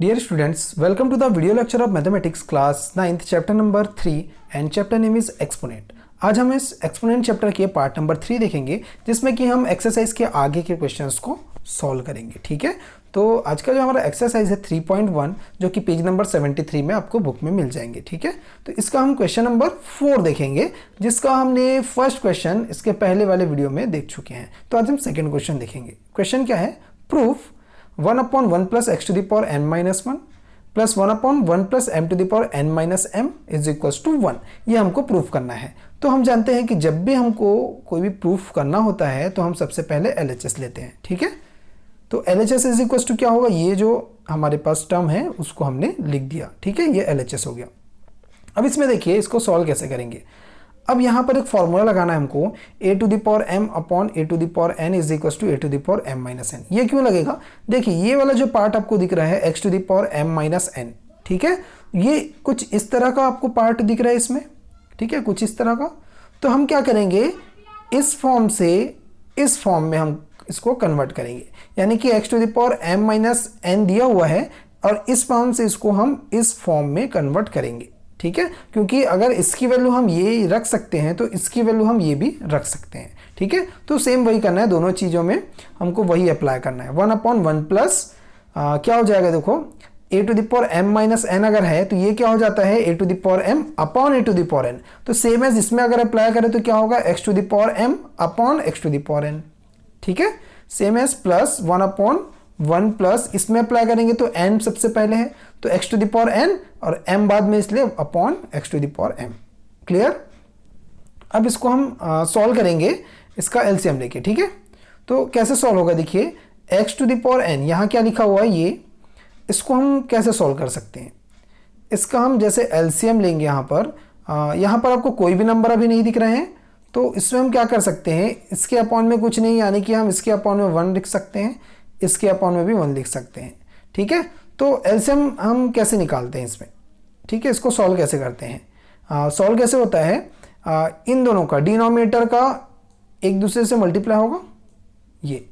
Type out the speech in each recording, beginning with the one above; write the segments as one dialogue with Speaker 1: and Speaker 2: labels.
Speaker 1: Dear students, welcome to the video lecture of Mathematics class 9th chapter number 3 and chapter name is Exponent। आज हम इस exponent chapter के part number 3 देखेंगे जिसमें कि हम एक्सरसाइज के आगे के क्वेश्चंस को सॉल्व करेंगे। ठीक है, तो आज का जो हमारा एक्सरसाइज है 3.1 जो कि पेज नंबर 73 में आपको बुक में मिल जाएंगे। ठीक है, तो इसका हम क्वेश्चन नंबर 4 देखेंगे जिसका हमने फर्स्ट क्वेश्चन इसके पहले वाले वीडियो में देख चुके हैं। तो आज हम सेकेंड क्वेश्चन देखेंगे। क्वेश्चन क्या है? Proof 1/1 plus x to the power n minus 1 plus 1/1 plus m to the power n minus m is equals to 1। ये हमको प्रूफ करना है। तो हम जानते हैं कि जब भी हमको कोई भी प्रूफ करना होता है तो हम सबसे पहले LHS लेते हैं। ठीक है, तो LHS इज इक्वल्स टू क्या होगा? ये जो हमारे पास टर्म है उसको हमने लिख दिया। ठीक है, ये LHS हो गया। अब इसमें देखिए इसको सॉल्व कैसे करेंगे। अब यहाँ पर एक फॉर्मूला लगाना है हमको, a to the power m upon a to the power n is equals to a to the power m minus n। ये क्यों लगेगा? देखिए ये वाला जो पार्ट आपको दिख रहा है x to the power m minus n, ठीक है, ये कुछ इस तरह का आपको पार्ट दिख रहा है इसमें। ठीक है, कुछ इस तरह का। तो हम क्या करेंगे, इस फॉर्म से इस फॉर्म में हम इसको कन्वर्ट करेंगे, यानी कि x to the power m minus n दिया हुआ है और इस फॉर्म से इसको हम इस फॉर्म में कन्वर्ट करेंगे। ठीक है, क्योंकि अगर इसकी वैल्यू हम ये रख सकते हैं तो इसकी वैल्यू हम ये भी रख सकते हैं। ठीक है, तो सेम वही करना है, दोनों चीज़ों में हमको वही अप्लाई करना है। 1/1 प्लस क्या हो जाएगा? देखो a to the power m minus n अगर है तो ये क्या हो जाता है? a to the power m upon a to the power n। तो सेम एज इसमें अगर अप्लाई करें तो क्या होगा? x to the power m upon x to the power n। ठीक है, सेम एज प्लस 1/1 प्लस इसमें अप्लाई करेंगे तो n सबसे पहले है तो x to the power n और m बाद में इसलिए upon x to the power m। Clear? अब इसको हम सॉल्व करेंगे इसका एलसीएम लेके। ठीक है, तो कैसे सॉल्व होगा? देखिए x to the power n यहाँ क्या लिखा हुआ है, ये इसको हम कैसे सॉल्व कर सकते हैं? इसका हम जैसे एलसीएम लेंगे यहाँ पर आपको कोई भी नंबर अभी नहीं दिख रहे हैं तो इसमें हम क्या कर सकते हैं, इसके अपॉन में कुछ नहीं, यानी कि हम इसके अपॉन में 1 लिख सकते हैं, इसके अपॉन में भी 1 लिख सकते हैं। ठीक है, तो एलसीएम हम कैसे निकालते हैं इसमें? ठीक है, इसको सॉल्व कैसे करते हैं? सॉल्व कैसे होता है, इन दोनों का डिनोमिनेटर का एक दूसरे से मल्टीप्लाई होगा, ये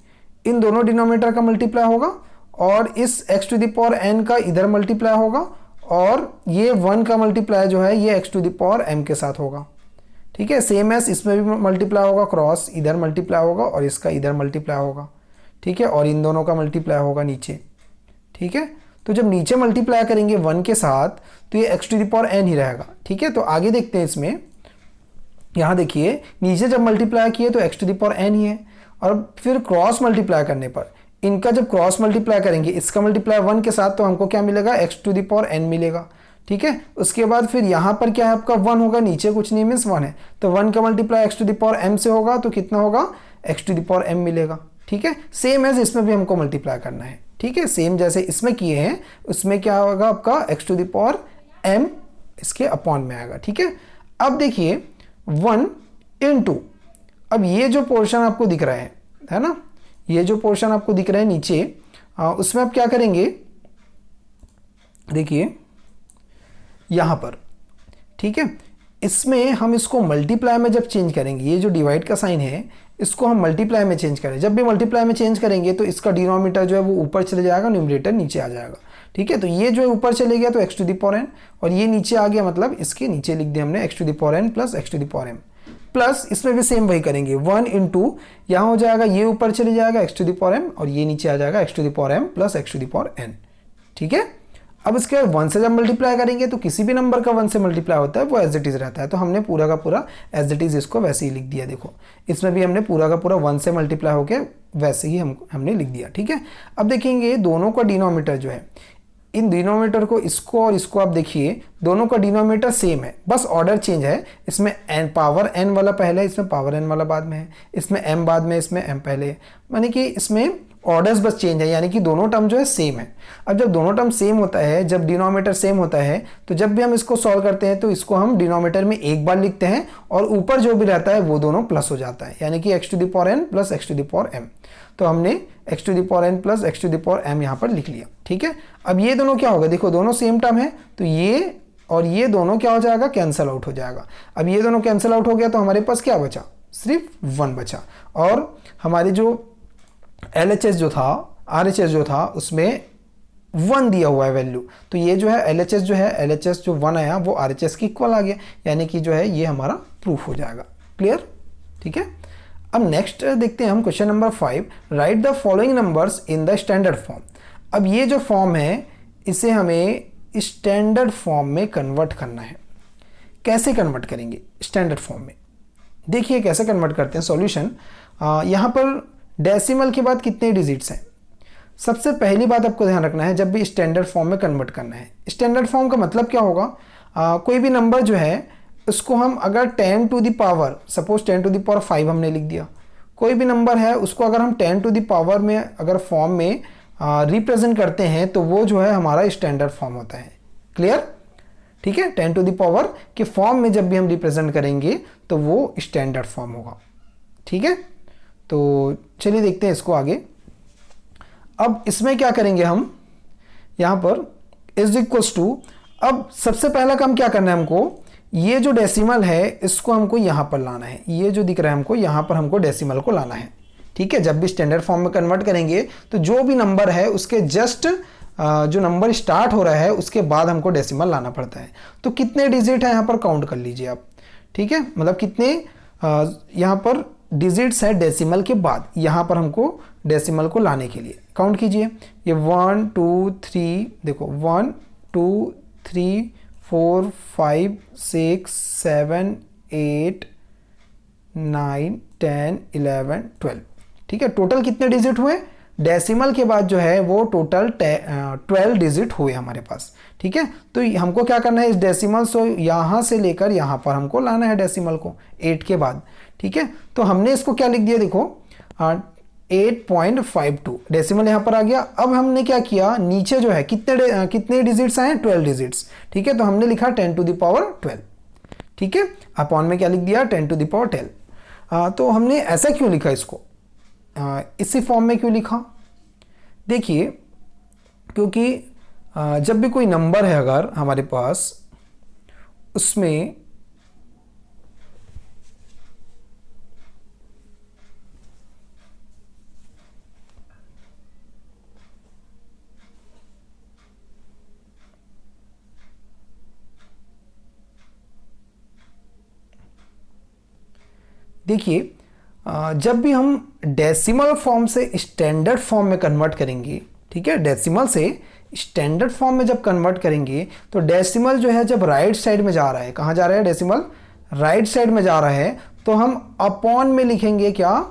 Speaker 1: इन दोनों डिनोमिनेटर का मल्टीप्लाई होगा और इस x to the power n का इधर मल्टीप्लाई होगा और ये 1 का मल्टीप्लाई जो है ये x to the power m के साथ होगा। ठीक है, सेम एस इसमें भी मल्टीप्लाई होगा, क्रॉस इधर मल्टीप्लाई होगा और इसका इधर मल्टीप्लाई होगा। ठीक है, और इन दोनों का मल्टीप्लाई होगा नीचे। ठीक है, तो जब नीचे मल्टीप्लाई करेंगे 1 के साथ तो ये x to the power n ही रहेगा। ठीक है, तो आगे देखते हैं इसमें। यहाँ देखिए नीचे जब मल्टीप्लाई किए तो x to the power n ही है और फिर क्रॉस मल्टीप्लाई करने पर इनका जब क्रॉस मल्टीप्लाई करेंगे इसका मल्टीप्लाई 1 के साथ तो हमको क्या मिलेगा? x to the power n मिलेगा। ठीक है, उसके बाद फिर यहाँ पर क्या है आपका 1 होगा, नीचे कुछ नहीं मीन्स 1 है तो 1 का multiply x to the power m से होगा तो कितना होगा? x to the power m मिलेगा। ठीक है, सेम एज इसमें भी हमको मल्टीप्लाई करना है। ठीक है, सेम जैसे इसमें किए हैं उसमें क्या होगा आपका x to the power m इसके अपॉन में आएगा। ठीक है, अब देखिए 1 into, अब ये जो पोर्शन आपको दिख रहा है ना, ये जो पोर्शन आपको दिख रहा है नीचे, उसमें आप क्या करेंगे? देखिए यहाँ पर, ठीक है, इसमें हम इसको मल्टीप्लाई में जब चेंज करेंगे, ये जो डिवाइड का साइन है इसको हम मल्टीप्लाई में चेंज करें। जब भी मल्टीप्लाई में चेंज करेंगे तो इसका डिनोमिनेटर जो है वो ऊपर चले जाएगा, न्यूमरेटर नीचे आ जाएगा। ठीक है, तो ये जो है ऊपर चले गया तो x to the power n और ये नीचे आ गया, मतलब इसके नीचे लिख दिया हमने x to the power n plus x to the power m। Plus इसमें भी सेम वही करेंगे, 1 into यहाँ हो जाएगा, ये ऊपर चले जाएगा x to the power m और ये नीचे आ जाएगा x to the power m plus x to the power n। ठीक है, अब इसके 1 से जब मल्टीप्लाई करेंगे तो किसी भी नंबर का 1 से मल्टीप्लाई होता है वो एज इट इज रहता है, तो हमने पूरा का पूरा एज इट इज इसको वैसे ही लिख दिया। देखो इसमें भी हमने पूरा का पूरा 1 से मल्टीप्लाई होकर वैसे ही हमने लिख दिया। ठीक है, अब देखेंगे दोनों का डिनोमिनेटर जो है, इन डिनोमिनेटर को इसको और इसको आप देखिए दोनों का डिनोमिनेटर सेम है, बस ऑर्डर चेंज है। इसमें n पावर n वाला पहले है, इसमें पावर n वाला बाद में है, इसमें m बाद में, इसमें m पहले है, यानी कि इसमें ऑर्डर्स बस चेंज है, यानी कि दोनों टर्म जो है सेम है। अब जब दोनों टर्म सेम होता है, जब डिनोमिनेटर सेम होता है तो जब भी हम इसको सॉल्व करते हैं तो इसको हम डिनोमिनेटर में एक बार लिखते हैं और ऊपर जो भी रहता है वो दोनों प्लस हो जाता है, यानी कि x to the power n plus x to the power m। तो हमने x to the power n plus x to the power m यहाँ पर लिख लिया। ठीक है, अब ये दोनों क्या होगा? देखो दोनों सेम टर्म है तो ये और ये दोनों क्या हो जाएगा? कैंसिल आउट हो जाएगा। अब ये दोनों कैंसिल आउट हो गया तो हमारे पास क्या बचा? सिर्फ 1 बचा और हमारी जो LHS जो था, RHS जो था उसमें 1 दिया हुआ है वैल्यू, तो ये जो है LHS जो है, LHS जो 1 आया वो RHS के इक्वल आ गया, यानी कि जो है ये हमारा प्रूफ हो जाएगा। क्लियर? ठीक है। अब नेक्स्ट देखते हैं हम question number 5, right the following numbers in the standard form. अब ये जो फॉर्म है इसे हमें स्टैंडर्ड फॉर्म में कन्वर्ट करना है। कैसे कन्वर्ट करेंगे स्टैंडर्ड फॉर्म में? देखिए कैसे कन्वर्ट करते हैं। सॉल्यूशन, यहाँ पर डेसिमल के बाद कितने डिजिट्स हैं? सबसे पहली बात आपको ध्यान रखना है, जब भी स्टैंडर्ड फॉर्म में कन्वर्ट करना है, स्टैंडर्ड फॉर्म का मतलब क्या होगा, कोई भी नंबर जो है उसको हम अगर 10 to the power, suppose 10 to the power 5 हमने लिख दिया, कोई भी नंबर है उसको अगर हम 10 टू द पावर में अगर फॉर्म में रिप्रेजेंट करते हैं तो वो जो है हमारा स्टैंडर्ड फॉर्म होता है। क्लियर? ठीक है, 10 टू द पावर के फॉर्म में जब भी हम रिप्रेजेंट करेंगे तो वो स्टैंडर्ड फॉर्म होगा। ठीक है, तो चलिए देखते हैं इसको आगे। अब इसमें क्या करेंगे हम, यहाँ पर इज इक्वल्स टू, अब सबसे पहला काम क्या करना है हमको, ये जो डेसिमल है इसको हमको यहाँ पर लाना है, ये जो दिख रहा है हमको यहाँ पर हमको डेसिमल को लाना है। ठीक है, जब भी स्टैंडर्ड फॉर्म में कन्वर्ट करेंगे तो जो भी नंबर है उसके जस्ट जो नंबर स्टार्ट हो रहा है उसके बाद हमको डेसिमल लाना पड़ता है। तो कितने डिजिट है यहाँ पर काउंट कर लीजिए आप। ठीक है, मतलब कितने यहाँ पर डिजिट्स है डेसिमल के बाद, यहाँ पर हमको डेसिमल को लाने के लिए काउंट कीजिए। ये 1 2 3, देखो 1 2 3 4 5 6 7 8 9 10 11 12। ठीक है, टोटल कितने डिजिट हुए डेसिमल के बाद जो है वो टोटल 12 डिजिट हुए हमारे पास। ठीक है, तो हमको क्या करना है, इस डेसिमल से यहाँ से लेकर यहाँ पर हमको लाना है डेसिमल को 8 के बाद। ठीक है, तो हमने इसको क्या लिख दिया, देखो 8.52 डेसिमल यहाँ पर आ गया। अब हमने क्या किया, नीचे जो है कितने डिजिट्स आए, 12 डिजिट्स। ठीक है, तो हमने लिखा 10 टू द पावर 12। ठीक है, अपॉन में क्या लिख दिया, 10 टू द पावर 12। तो हमने ऐसा क्यों लिखा इसको, इसी फॉर्म में क्यों लिखा? देखिए, क्योंकि जब भी कोई नंबर है अगर हमारे पास, उसमें देखिए जब भी हम डेसिमल फॉर्म से स्टैंडर्ड फॉर्म में कन्वर्ट करेंगे, ठीक है, डेसिमल से स्टैंडर्ड फॉर्म में जब कन्वर्ट करेंगे तो डेसिमल जो है जब राइट साइड में जा रहा है, कहाँ जा रहा है डेसिमल, राइट साइड में जा रहा है, तो हम अपॉन में लिखेंगे क्या,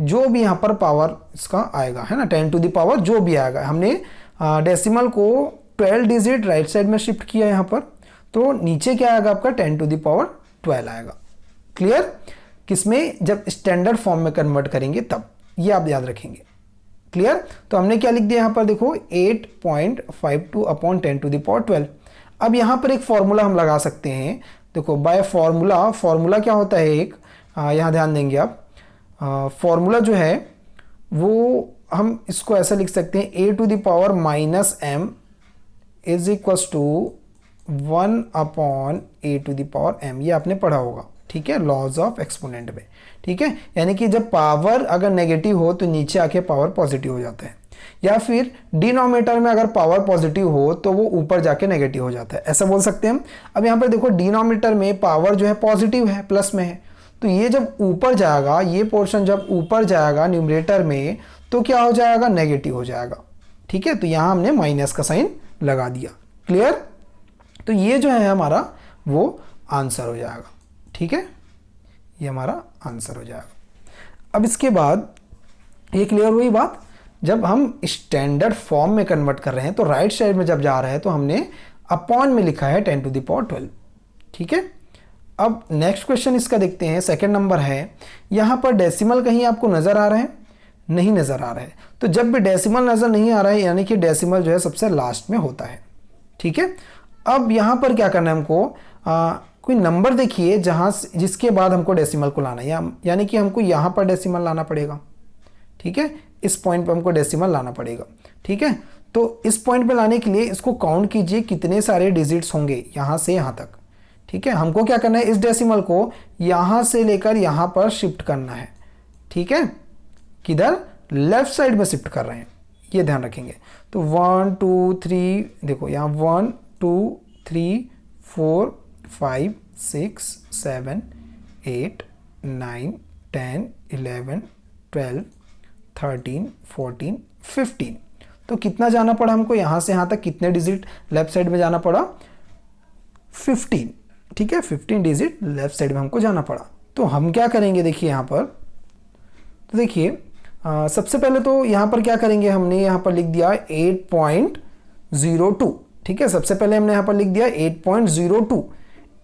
Speaker 1: जो भी यहाँ पर पावर इसका आएगा, है ना, 10 टू द पावर जो भी आएगा। हमने डेसिमल को 12 डिजिट राइट साइड में शिफ्ट किया यहाँ पर, तो नीचे क्या आएगा आपका 10 टू द पावर 12 आएगा। क्लियर? किसमें, जब स्टैंडर्ड फॉर्म में कन्वर्ट करेंगे तब, ये आप याद रखेंगे। क्लियर? तो हमने क्या लिख दिया यहाँ पर, देखो 8.52 अपॉन 10 टू द पावर 12। अब यहाँ पर एक फॉर्मूला हम लगा सकते हैं, देखो बाय फॉर्मूला क्या होता है एक, यहाँ ध्यान देंगे आप, फॉर्मूला जो है वो हम इसको ऐसा लिख सकते हैं, a to the power minus m is equals to 1 upon a to the power m। ये आपने पढ़ा होगा, ठीक है, लॉज ऑफ एक्सपोनेंट में। ठीक है, यानी कि जब पावर अगर नेगेटिव हो तो नीचे आके पावर पॉजिटिव हो जाता है, या फिर डिनोमिनेटर में अगर पावर पॉजिटिव हो तो वो ऊपर जाके नेगेटिव हो जाता है, ऐसा बोल सकते हैं हम। अब यहाँ पर देखो डिनोमिनेटर में पावर जो है पॉजिटिव है, प्लस में है, तो ये जब ऊपर जाएगा, ये पोर्शन जब ऊपर जाएगा न्यूमरेटर में तो क्या हो जाएगा, नेगेटिव हो जाएगा। ठीक है, तो यहाँ हमने माइनस का साइन लगा दिया। क्लियर? तो ये जो है हमारा वो आंसर हो जाएगा। ठीक है, ये हमारा आंसर हो जाएगा। अब इसके बाद ये क्लियर हुई बात, जब हम स्टैंडर्ड फॉर्म में कन्वर्ट कर रहे हैं तो राइट साइड में जब जा रहा है तो हमने अपॉन में लिखा है 10 टू द पावर 12। ठीक है, अब नेक्स्ट क्वेश्चन इसका देखते हैं, सेकंड नंबर है। यहाँ पर डेसिमल कहीं आपको नज़र आ रहा है, नहीं नज़र आ रहा है, तो जब भी डेसिमल नज़र नहीं आ रहा है यानी कि डेसिमल जो है सबसे लास्ट में होता है। ठीक है, अब यहाँ पर क्या करना है हमको, कोई नंबर देखिए जिसके बाद हमको डेसिमल को लाना है, यानी कि हमको यहाँ पर डेसिमल लाना पड़ेगा। ठीक है, इस पॉइंट पर हमको डेसिमल लाना पड़ेगा। ठीक है, तो इस पॉइंट पे लाने के लिए इसको काउंट कीजिए कितने सारे डिजिट्स होंगे यहाँ से यहाँ तक। ठीक है, हमको क्या करना है, इस डेसिमल को यहाँ से लेकर यहाँ पर शिफ्ट करना है। ठीक है, किधर, लेफ्ट साइड में शिफ्ट कर रहे हैं, ये ध्यान रखेंगे। तो 1 2 3 देखो यहाँ 1 2 3 4 5 6 7 8 9 10 11 12 13 14 15। तो कितना जाना पड़ा हमको यहाँ से यहाँ तक, कितने डिजिट लेफ्ट साइड में जाना पड़ा? 15। ठीक है, 15 डिजिट लेफ्ट साइड में हमको जाना पड़ा। तो हम क्या करेंगे देखिए यहाँ पर, तो देखिए सबसे पहले तो यहाँ पर क्या करेंगे, हमने यहाँ पर लिख दिया 8.02। ठीक है, सबसे पहले हमने यहाँ पर लिख दिया 8.02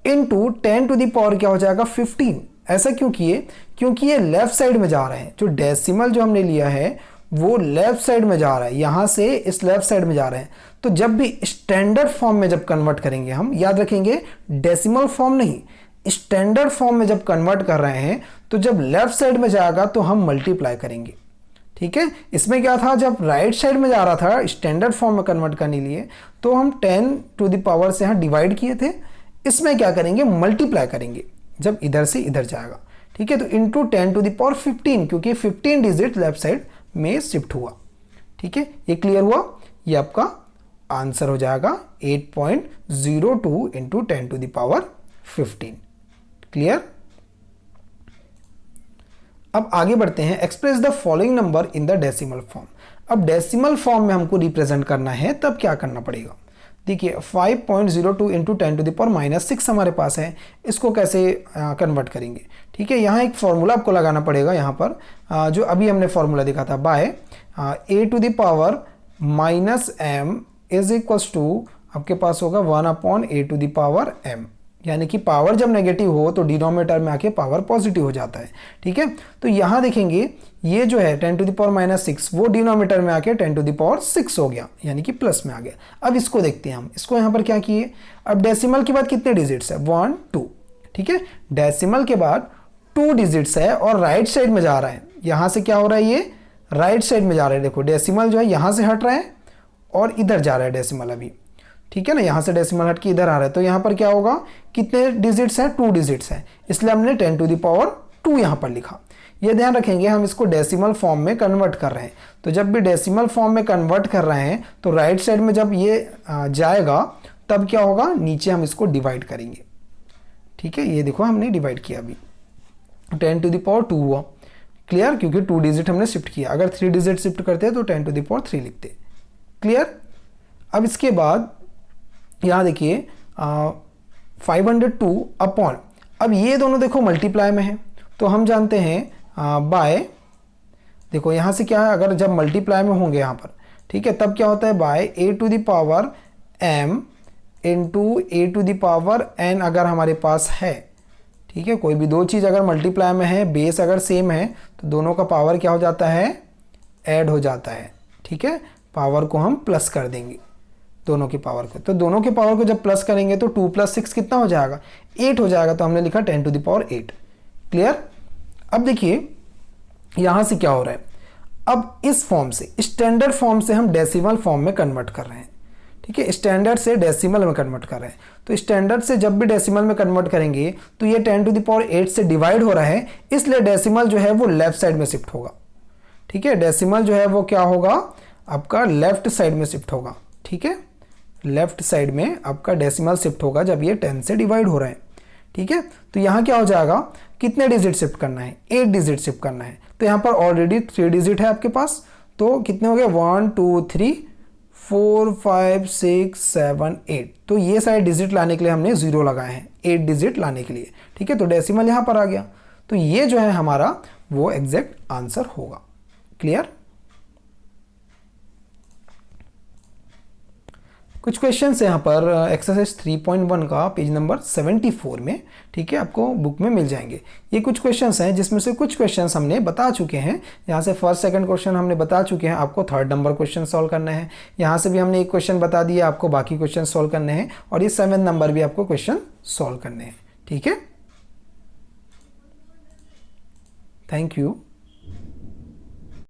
Speaker 1: इंटू 10 टू द पावर क्या हो जाएगा 15। ऐसा क्यों किए? क्योंकि ये लेफ्ट साइड में जा रहे हैं, जो डेसिमल जो हमने लिया है वो लेफ्ट साइड में जा रहा है, यहाँ से इस लेफ्ट साइड में जा रहे हैं। तो जब भी स्टैंडर्ड फॉर्म में जब कन्वर्ट करेंगे, हम याद रखेंगे डेसिमल फॉर्म नहीं, स्टैंडर्ड फॉर्म में जब कन्वर्ट कर रहे हैं तो जब लेफ्ट साइड में जाएगा तो हम मल्टीप्लाई करेंगे। ठीक है, इसमें क्या था, जब राइट साइड में जा रहा था स्टैंडर्ड फॉर्म में कन्वर्ट करने के लिए तो हम 10 टू द पावर से यहाँ डिवाइड किए थे। इसमें क्या करेंगे, मल्टीप्लाई करेंगे जब इधर से इधर जाएगा। ठीक है, तो इंटू 10 टू द पावर 15, क्योंकि 15 डिजिट लेफ्ट साइड में शिफ्ट हुआ। ठीक है, ये क्लियर हुआ? ये आपका आंसर हो जाएगा 8.02 into 10 to the power 15। Clear? अब आगे बढ़ते हैं। Express the following number in the decimal form. अब डेसिमल फॉर्म में हमको रिप्रेजेंट करना है, तब क्या करना पड़ेगा? देखिए 5.02 इंटू 10 टू द पावर -6 हमारे पास है, इसको कैसे कन्वर्ट करेंगे? ठीक है, यहाँ एक फॉर्मूला आपको लगाना पड़ेगा यहाँ पर, जो अभी हमने फॉर्मूला देखा था, by a to the power -m is equals to आपके पास होगा 1/a to the power m, यानी कि पावर जब नेगेटिव हो तो डिनोमिनेटर में आके पावर पॉजिटिव हो जाता है। ठीक है, तो यहाँ देखेंगे ये जो है 10 टू द पावर -6 वो डिनोमिनेटर में आके 10 टू द पावर 6 हो गया, यानी कि प्लस में आ गया। अब इसको देखते हैं हम, इसको यहाँ पर क्या किए, अब डेसिमल के बाद कितने डिजिट्स है? 1 2। ठीक है, डेसिमल के बाद 2 डिजिट्स है और राइट साइड में जा रहा है। यहाँ से क्या हो रहा है, ये राइट साइड में जा रहा है। देखो डेसिमल जो है यहाँ से हट रहा है और इधर जा रहा है डेसिमल अभी। ठीक है ना, यहाँ से डेसिमल हट के इधर आ रहा है, तो यहाँ पर क्या होगा, कितने डिजिट्स हैं? 2 डिजिट्स हैं, इसलिए हमने 10 टू द पावर 2 यहाँ पर लिखा। ये ध्यान रखेंगे, हम इसको डेसिमल फॉर्म में कन्वर्ट कर रहे हैं, तो जब भी डेसिमल फॉर्म में कन्वर्ट कर रहे हैं तो राइट साइड में जब ये जाएगा तब क्या होगा, नीचे हम इसको डिवाइड करेंगे। ठीक है, ये देखो हमने डिवाइड किया, अभी 10 टू द पावर 2 हुआ। क्लियर? क्योंकि 2 डिजिट हमने शिफ्ट किया, अगर 3 डिजिट शिफ्ट करते तो 10 टू द पावर 3 लिखते। क्लियर? अब इसके बाद यहाँ देखिए 502 अपॉन, अब ये दोनों देखो मल्टीप्लाई में है, तो हम जानते हैं बाय, देखो यहाँ से क्या है, अगर जब मल्टीप्लाई में होंगे यहाँ पर, ठीक है, तब क्या होता है, by a to the power m into a to the power n अगर हमारे पास है। ठीक है, कोई भी दो चीज़ अगर मल्टीप्लाई में है, बेस अगर सेम है, तो दोनों का पावर क्या हो जाता है, ऐड हो जाता है। ठीक है, पावर को हम प्लस कर देंगे दोनों की पावर को, तो दोनों के पावर को जब प्लस करेंगे तो 2 + 6 कितना हो जाएगा, 8 हो जाएगा, तो हमने लिखा 10 टू द पावर 8। क्लियर? अब देखिए यहाँ से क्या हो रहा है, अब इस फॉर्म से, स्टैंडर्ड फॉर्म से हम डेसिमल फॉर्म में कन्वर्ट कर रहे हैं। ठीक है, स्टैंडर्ड से डेसिमल में कन्वर्ट कर रहे हैं, तो स्टैंडर्ड से जब भी डेसिमल में कन्वर्ट करेंगे तो ये 10 टू द पावर 8 से डिवाइड हो रहा है, इसलिए डेसिमल जो है वो लेफ्ट साइड में शिफ्ट होगा। ठीक है, डेसिमल जो है वो क्या होगा, आपका लेफ्ट साइड में शिफ्ट होगा। ठीक है, लेफ्ट साइड में आपका डेसिमल शिफ्ट होगा जब ये 10 से डिवाइड हो रहा है। ठीक है, तो यहाँ क्या हो जाएगा, कितने डिजिट शिफ्ट करना है, 8 डिजिट शिफ्ट करना है, तो यहाँ पर ऑलरेडी 3 डिजिट है आपके पास, तो कितने हो गए, 1 2 3 4 5 6 7 8, तो ये सारे डिजिट लाने के लिए हमने 0 लगाए हैं, 8 डिजिट लाने के लिए। ठीक है, तो डेसिमल यहाँ पर आ गया, तो ये जो है हमारा वो एग्जैक्ट आंसर होगा। क्लियर? कुछ क्वेश्चंस यहाँ पर एक्सरसाइज 3.1 का पेज नंबर 74 में, ठीक है, आपको बुक में मिल जाएंगे। ये कुछ क्वेश्चंस हैं जिसमें से कुछ क्वेश्चंस हमने बता चुके हैं, यहाँ से फर्स्ट सेकंड क्वेश्चन हमने बता चुके हैं, आपको थर्ड नंबर क्वेश्चन सॉल्व करना है। यहाँ से भी हमने एक क्वेश्चन बता दिया, आपको बाकी क्वेश्चन सॉल्व करने हैं, और ये 7 नंबर भी आपको क्वेश्चन सॉल्व करने हैं। ठीक है, थैंक यू।